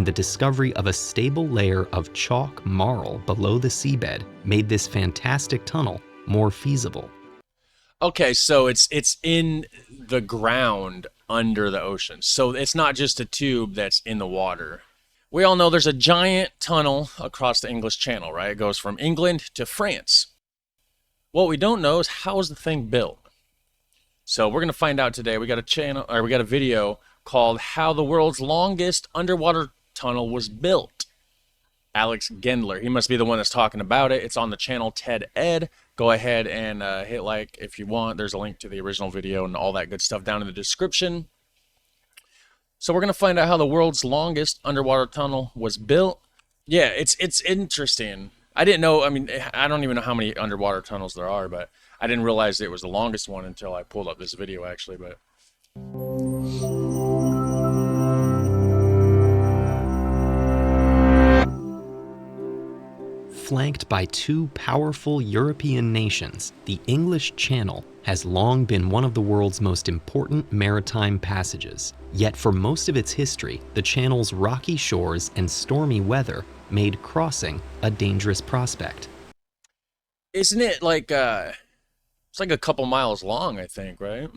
and the discovery of a stable layer of chalk marl below the seabed made this fantastic tunnel more feasible. Okay, so it's in the ground under the ocean. So it's not just a tube that's in the water. We all know there's a giant tunnel across the English Channel, right? It goes from England to France. What we don't know is how is the thing built. So we're going to find out today. We got a video called How the World's Longest Underwater Tunnel Was Built. Alex Gendler, he must be the one that's talking about it. It's on the channel Ted Ed. Go ahead and hit like if you want. There's a link to the original video and all that good stuff down in the description. So we're going to find out how the world's longest underwater tunnel was built. Yeah, it's interesting. I didn't know, I mean, I don't even know how many underwater tunnels there are, but I didn't realize it was the longest one until I pulled up this video, actually. But Flanked by two powerful European nations, the English Channel has long been one of the world's most important maritime passages. Yet for most of its history, the channel's rocky shores and stormy weather made crossing a dangerous prospect. Isn't it like, it's like a couple miles long, I think, right?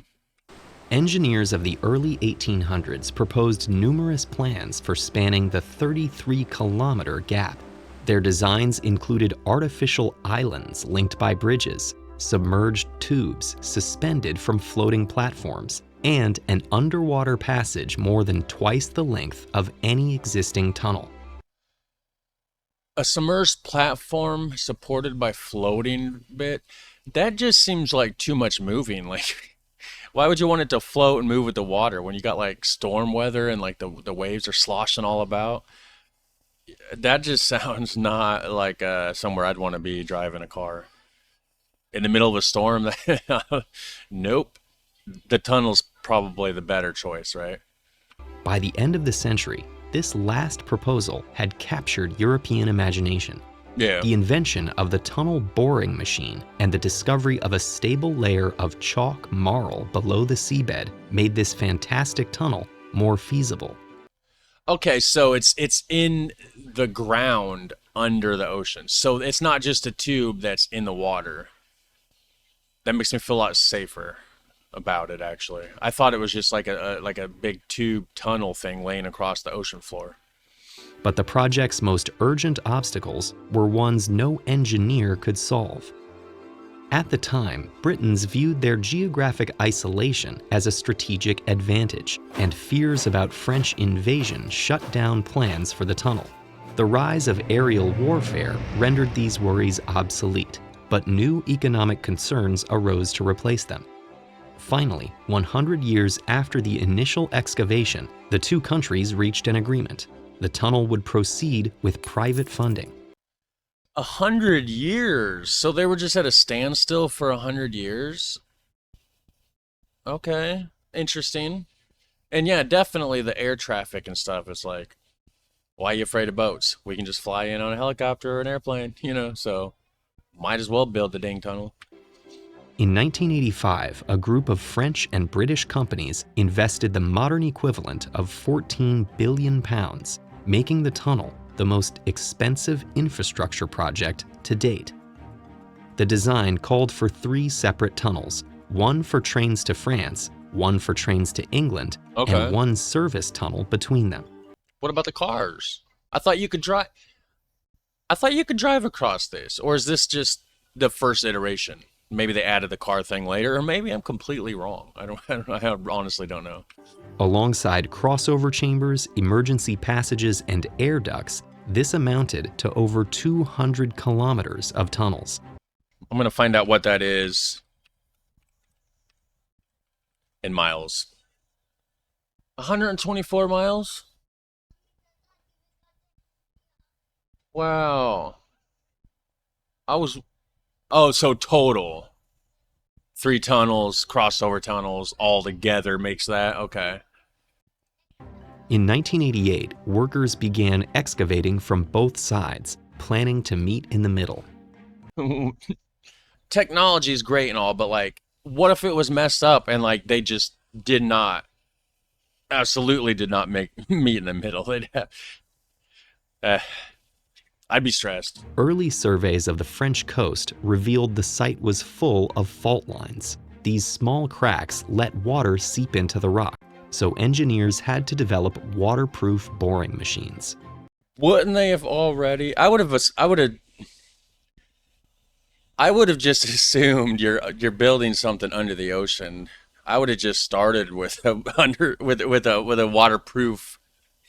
Engineers of the early 1800s proposed numerous plans for spanning the 33-kilometer gap. Their designs included artificial islands linked by bridges, submerged tubes suspended from floating platforms, and an underwater passage more than twice the length of any existing tunnel. A submerged platform supported by floating bit? That just seems like too much moving. Like, why would you want it to float and move with the water when you got like storm weather and like the waves are sloshing all about? That just sounds not like somewhere I'd want to be driving a car. In the middle of a storm? Nope. The tunnel's probably the better choice, right? By the end of the century, this last proposal had captured European imagination. Yeah. The invention of the tunnel boring machine and the discovery of a stable layer of chalk marl below the seabed made this fantastic tunnel more feasible. Okay, so it's in the ground under the ocean. So it's not just a tube that's in the water. That makes me feel a lot safer about it, actually. I thought it was just like a big tube tunnel thing laying across the ocean floor. But the project's most urgent obstacles were ones no engineer could solve. At the time, Britons viewed their geographic isolation as a strategic advantage, and fears about French invasion shut down plans for the tunnel. The rise of aerial warfare rendered these worries obsolete, but new economic concerns arose to replace them. Finally, 100 years after the initial excavation, the two countries reached an agreement. The tunnel would proceed with private funding. 100 years? So they were just at a standstill for 100 years? Okay, interesting. And yeah, definitely the air traffic and stuff is like, why are you afraid of boats? We can just fly in on a helicopter or an airplane, you know, so might as well build the dang tunnel. In 1985, a group of French and British companies invested the modern equivalent of £14 billion, making the tunnel the most expensive infrastructure project to date. The design called for 3 separate tunnels, one for trains to France, one for trains to England, and one service tunnel between them. What about the cars? I thought you could drive across this, or is this just the first iteration? Maybe they added the car thing later, or maybe I'm completely wrong. I honestly don't know. Alongside crossover chambers, emergency passages, and air ducts, this amounted to over 200 kilometers of tunnels. I'm going to find out what that is in miles. 124 miles? Wow. Oh, so total. 3 tunnels, crossover tunnels, all together makes that? Okay. In 1988, workers began excavating from both sides, planning to meet in the middle. Technology is great and all, but like, what if it was messed up and like they just absolutely did not meet in the middle? Eh, I'd be stressed. Early surveys of the French coast revealed the site was full of fault lines. These small cracks let water seep into the rock, so engineers had to develop waterproof boring machines. Wouldn't they have already? I would have just assumed you're building something under the ocean. I would have just started with a under with a waterproof.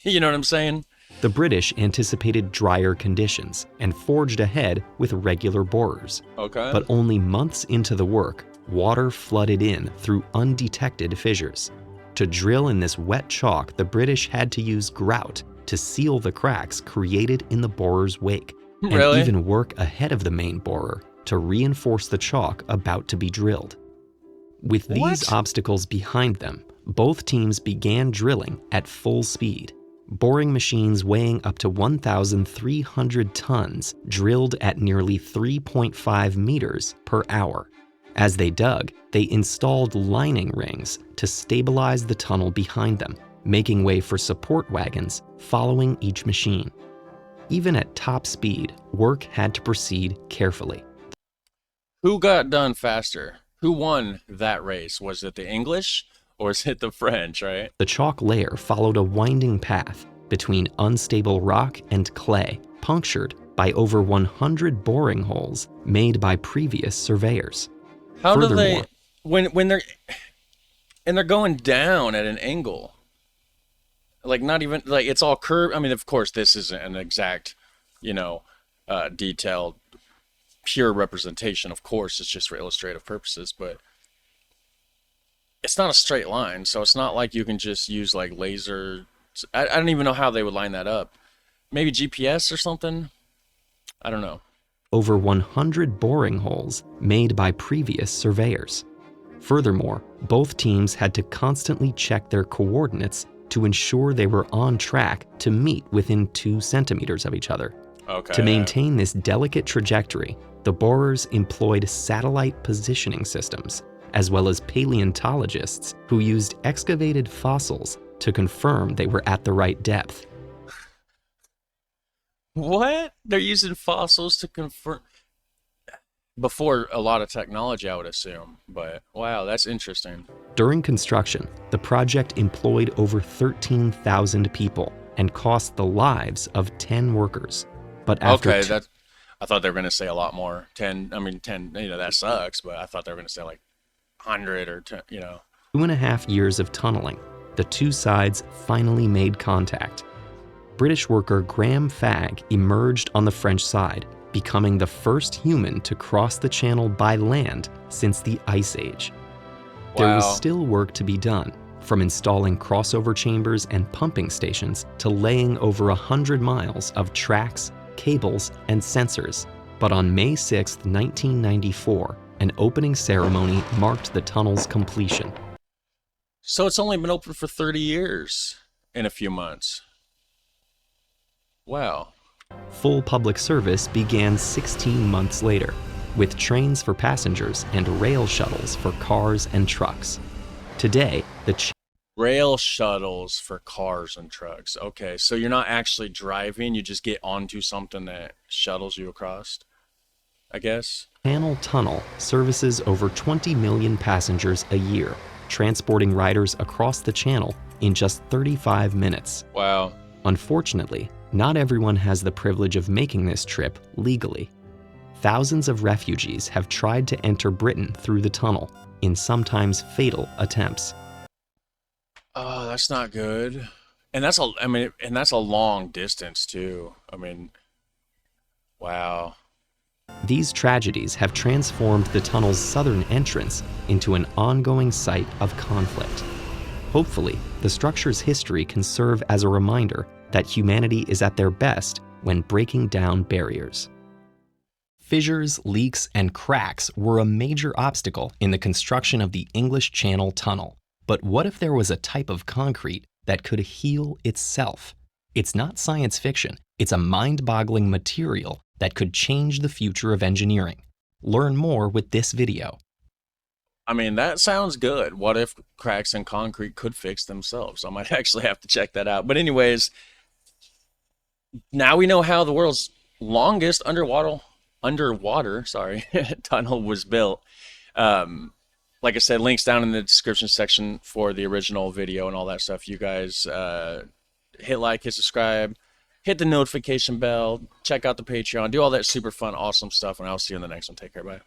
You know what I'm saying? The British anticipated drier conditions and forged ahead with regular borers. Okay. But only months into the work, water flooded in through undetected fissures. To drill in this wet chalk, the British had to use grout to seal the cracks created in the borer's wake, and Really? even work ahead of the main borer to reinforce the chalk about to be drilled. With these What? obstacles behind them, both teams began drilling at full speed. Boring machines weighing up to 1,300 tons drilled at nearly 3.5 meters per hour. As they dug, they installed lining rings to stabilize the tunnel behind them, making way for support wagons following each machine. Even at top speed, work had to proceed carefully. Who got done faster? Who won that race? Was it the English or was it the French, right? The chalk layer followed a winding path between unstable rock and clay, punctured by over 100 boring holes made by previous surveyors. How do they Furthermore, when they're going down at an angle? Like not even like it's all curved. I mean, of course, this isn't an exact, detailed, pure representation. Of course, it's just for illustrative purposes, but it's not a straight line, so it's not like you can just use like laser. I don't even know how they would line that up. Maybe GPS or something. I don't know. over 100 boring holes made by previous surveyors. Furthermore, both teams had to constantly check their coordinates to ensure they were on track to meet within 2 centimeters of each other. Okay. To maintain this delicate trajectory, the borers employed satellite positioning systems, as well as paleontologists who used excavated fossils to confirm they were at the right depth. What? They're using fossils to confirm before a lot of technology, I would assume. But wow, that's interesting. During construction, the project employed over 13,000 people and cost the lives of 10 workers. But after Okay, I thought they were gonna say a lot more. 10. I mean, 10. That sucks. But I thought they were gonna say like 100 or 10. 2.5 years of tunneling, the two sides finally made contact. British worker Graham Fagg emerged on the French side, becoming the first human to cross the channel by land since the Ice Age. There Wow. was still work to be done, from installing crossover chambers and pumping stations to laying over 100 miles of tracks, cables, and sensors. But on May 6, 1994, an opening ceremony marked the tunnel's completion. So it's only been open for 30 years in a few months. Wow. Full public service began 16 months later, with trains for passengers and rail shuttles for cars and trucks. Today, the Rail shuttles for cars and trucks. Okay, so you're not actually driving, you just get onto something that shuttles you across, I guess. Channel Tunnel services over 20 million passengers a year, transporting riders across the channel in just 35 minutes. Wow. Unfortunately, not everyone has the privilege of making this trip legally. Thousands of refugees have tried to enter Britain through the tunnel in sometimes fatal attempts. Oh, that's not good. And that's a long distance too. I mean, wow. These tragedies have transformed the tunnel's southern entrance into an ongoing site of conflict. Hopefully, the structure's history can serve as a reminder that humanity is at their best when breaking down barriers. Fissures, leaks, and cracks were a major obstacle in the construction of the English Channel Tunnel. But what if there was a type of concrete that could heal itself? It's not science fiction, it's a mind-boggling material that could change the future of engineering. Learn more with this video. I mean, that sounds good. What if cracks in concrete could fix themselves? I might actually have to check that out. But anyways, now we know how the world's longest underwater, sorry, tunnel was built. Like I said, links down in the description section for the original video and all that stuff. You guys hit like, hit subscribe, hit the notification bell, check out the Patreon, do all that super fun, awesome stuff, and I'll see you in the next one. Take care, bye.